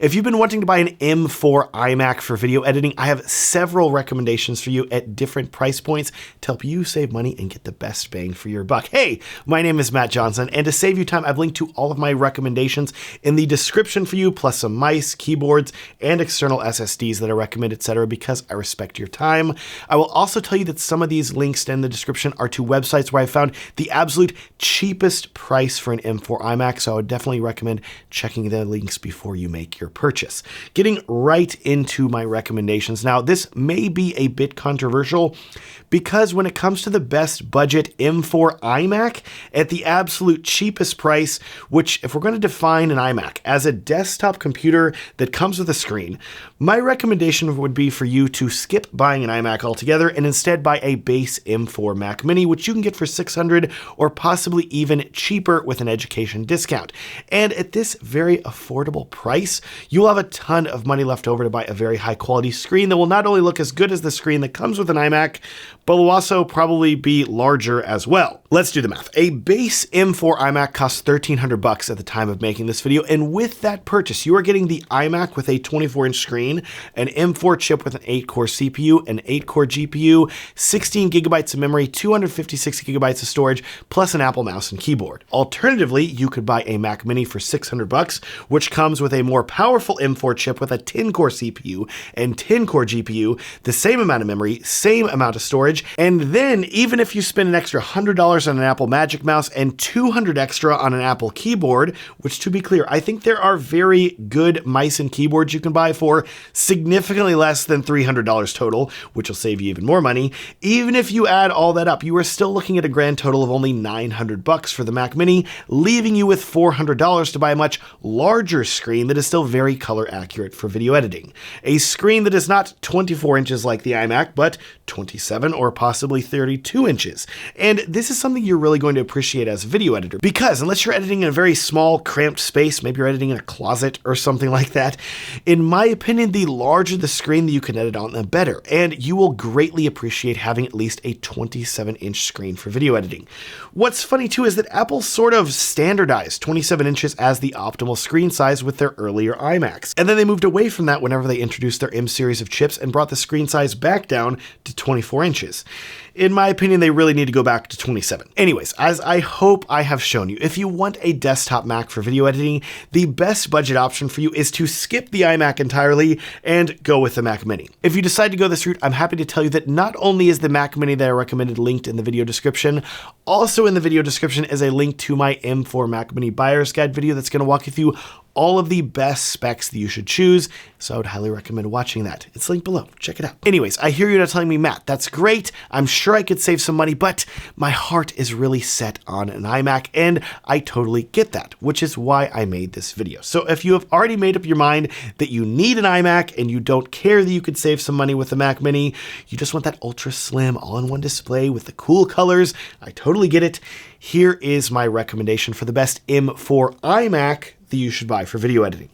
If you've been wanting to buy an M4 iMac for video editing, I have several recommendations for you at different price points to help you save money and get the best bang for your buck. Hey, my name is Matt Johnson, and to save you time, I've linked to all of my recommendations in the description for you, plus some mice, keyboards, and external SSDs that I recommend, etc., because I respect your time. I will also tell you that some of these links in the description are to websites where I found the absolute cheapest price for an M4 iMac, so I would definitely recommend checking the links before you make your purchase. Getting right into my recommendations. Now, this may be a bit controversial because when it comes to the best budget M4 iMac at the absolute cheapest price, which if we're going to define an iMac as a desktop computer that comes with a screen, my recommendation would be for you to skip buying an iMac altogether and instead buy a base M4 Mac Mini, which you can get for $600 or possibly even cheaper with an education discount. And at this very affordable price, you'll have a ton of money left over to buy a very high quality screen that will not only look as good as the screen that comes with an iMac, but will also probably be larger as well. Let's do the math. A base M4 iMac costs $1,300 at the time of making this video, and with that purchase, you are getting the iMac with a 24-inch screen, an M4 chip with an 8-core CPU, an 8-core GPU, 16 gigabytes of memory, 256 gigabytes of storage, plus an Apple mouse and keyboard. Alternatively, you could buy a Mac Mini for $600, which comes with a more powerful M4 chip with a 10-core CPU and 10-core GPU, the same amount of memory, same amount of storage, and then even if you spend an extra $100 on an Apple Magic Mouse and $200 extra on an Apple keyboard, which to be clear, I think there are very good mice and keyboards you can buy for significantly less than $300 total, which will save you even more money. Even if you add all that up, you are still looking at a grand total of only $900 for the Mac Mini, leaving you with $400 to buy a much larger screen that is still very color accurate for video editing. A screen that is not 24 inches like the iMac, but 27 or possibly 32 inches. And this is something you're really going to appreciate as a video editor, because unless you're editing in a very small, cramped space, maybe you're editing in a closet or something like that, in my opinion, the larger the screen that you can edit on, the better. And you will greatly appreciate having at least a 27-inch screen for video editing. What's funny too is that Apple sort of standardized 27 inches as the optimal screen size with their earlier iMacs. And then they moved away from that whenever they introduced their M series of chips and brought the screen size back down to 24 inches. In my opinion, they really need to go back to 27. Anyways, as I hope I have shown you, if you want a desktop Mac for video editing, the best budget option for you is to skip the iMac entirely and go with the Mac Mini. If you decide to go this route, I'm happy to tell you that not only is the Mac Mini that I recommended linked in the video description, also in the video description is a link to my M4 Mac Mini buyer's guide video that's going to walk you through all of the best specs that you should choose, so I would highly recommend watching that. It's linked below. Check it out. Anyways, I hear you now telling me, Matt, that's great. I'm sure I could save some money, but my heart is really set on an iMac, and I totally get that, which is why I made this video. So if you have already made up your mind that you need an iMac and you don't care that you could save some money with the Mac Mini, you just want that ultra slim all-in-one display with the cool colors, I totally get it. Here is my recommendation for the best M4 iMac that you should buy for video editing.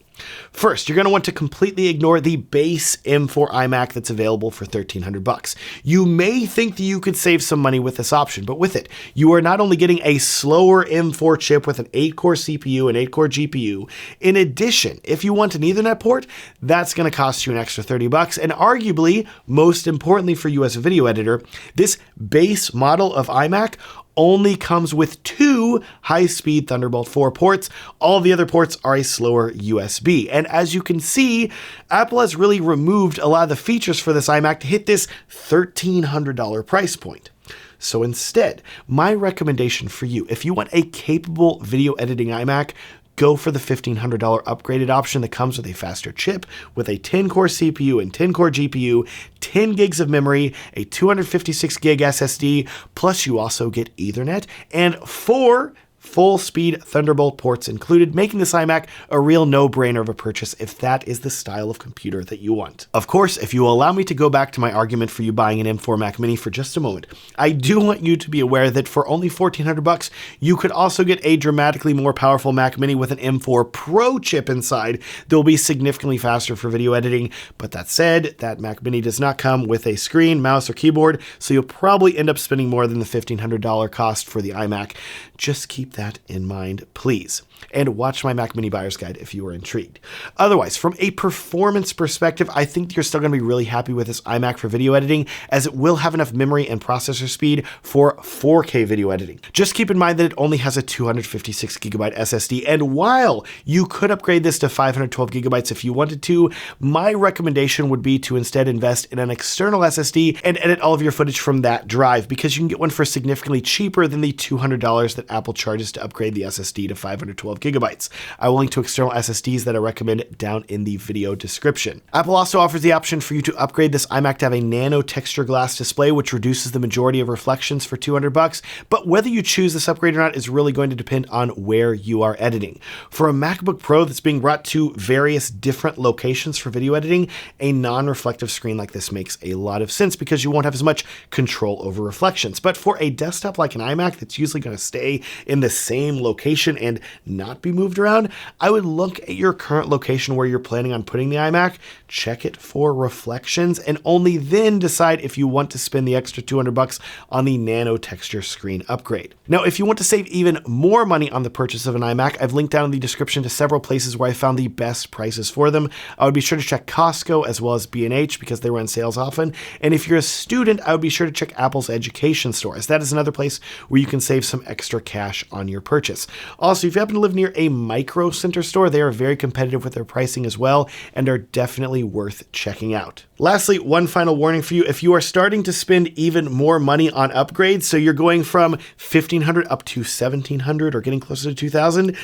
First, you're going to want to completely ignore the base M4 iMac that's available for $1,300. You may think that you could save some money with this option, but with it, you are not only getting a slower M4 chip with an 8-core CPU and 8-core GPU. In addition, if you want an Ethernet port, that's going to cost you an extra $30. And arguably, most importantly for you as a video editor, this base model of iMac only comes with 2 high-speed Thunderbolt 4 ports. All the other ports are a slower USB. And as you can see, Apple has really removed a lot of the features for this iMac to hit this $1,300 price point. So instead, my recommendation for you, if you want a capable video editing iMac, go for the $1,500 upgraded option that comes with a faster chip, with a 10-core CPU and 10-core GPU, 10 gigs of memory, a 256 gig SSD, plus you also get Ethernet, and 4 full-speed Thunderbolt ports included, making this iMac a real no-brainer of a purchase if that is the style of computer that you want. Of course, if you will allow me to go back to my argument for you buying an M4 Mac Mini for just a moment, I do want you to be aware that for only $1,400, you could also get a dramatically more powerful Mac Mini with an M4 Pro chip inside that will be significantly faster for video editing. But that said, that Mac Mini does not come with a screen, mouse, or keyboard, so you'll probably end up spending more than the $1,500 cost for the iMac. Just keep that in mind, please. and watch my Mac Mini Buyer's Guide if you are intrigued. Otherwise, from a performance perspective, I think you're still going to be really happy with this iMac for video editing, as it will have enough memory and processor speed for 4K video editing. Just keep in mind that it only has a 256GB SSD, and while you could upgrade this to 512GB if you wanted to, my recommendation would be to instead invest in an external SSD and edit all of your footage from that drive, because you can get one for significantly cheaper than the $200 that Apple charges to upgrade the SSD to 512GB. I will link to external SSDs that I recommend down in the video description. Apple also offers the option for you to upgrade this iMac to have a nano texture glass display, which reduces the majority of reflections for $200, but whether you choose this upgrade or not is really going to depend on where you are editing. For a MacBook Pro that's being brought to various different locations for video editing, a non-reflective screen like this makes a lot of sense because you won't have as much control over reflections. But for a desktop like an iMac that's usually going to stay in the same location and not be moved around, I would look at your current location where you're planning on putting the iMac, check it for reflections, and only then decide if you want to spend the extra $200 on the nano texture screen upgrade. Now, if you want to save even more money on the purchase of an iMac, I've linked down in the description to several places where I found the best prices for them. I would be sure to check Costco as well as B&H because they run sales often. And if you're a student, I would be sure to check Apple's education store, as that is another place where you can save some extra cash on your purchase. Also, if you happen to live near a Micro Center store, they are very competitive with their pricing as well and are definitely worth checking out. Lastly, one final warning for you. If you are starting to spend even more money on upgrades, so you're going from $1,500 up to $1,700 or getting closer to $2,000,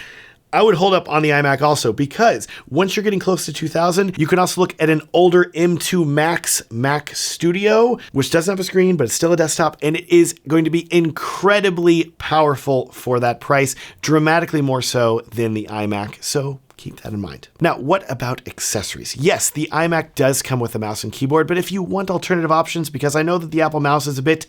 I would hold up on the iMac also, because once you're getting close to $2,000, you can also look at an older M2 Max Mac Studio, which doesn't have a screen, but it's still a desktop, and it is going to be incredibly powerful for that price, dramatically more so than the iMac. So keep that in mind. Now, what about accessories? Yes, the iMac does come with a mouse and keyboard, but if you want alternative options, because I know that the Apple mouse is a bit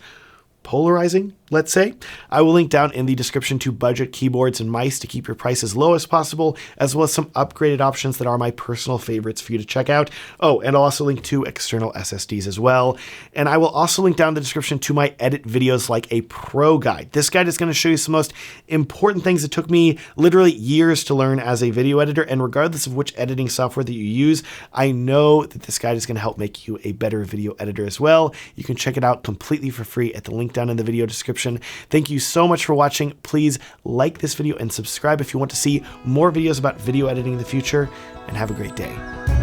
polarizing, let's say, I will link down in the description to budget keyboards and mice to keep your price as low as possible, as well as some upgraded options that are my personal favorites for you to check out. Oh, and I'll also link to external SSDs as well. And I will also link down in the description to my edit videos like a pro guide. This guide is going to show you some most important things that took me literally years to learn as a video editor. And regardless of which editing software that you use, I know that this guide is going to help make you a better video editor as well. You can check it out completely for free at the link down in the video description. Thank you so much for watching. Please like this video and subscribe if you want to see more videos about video editing in the future, and have a great day.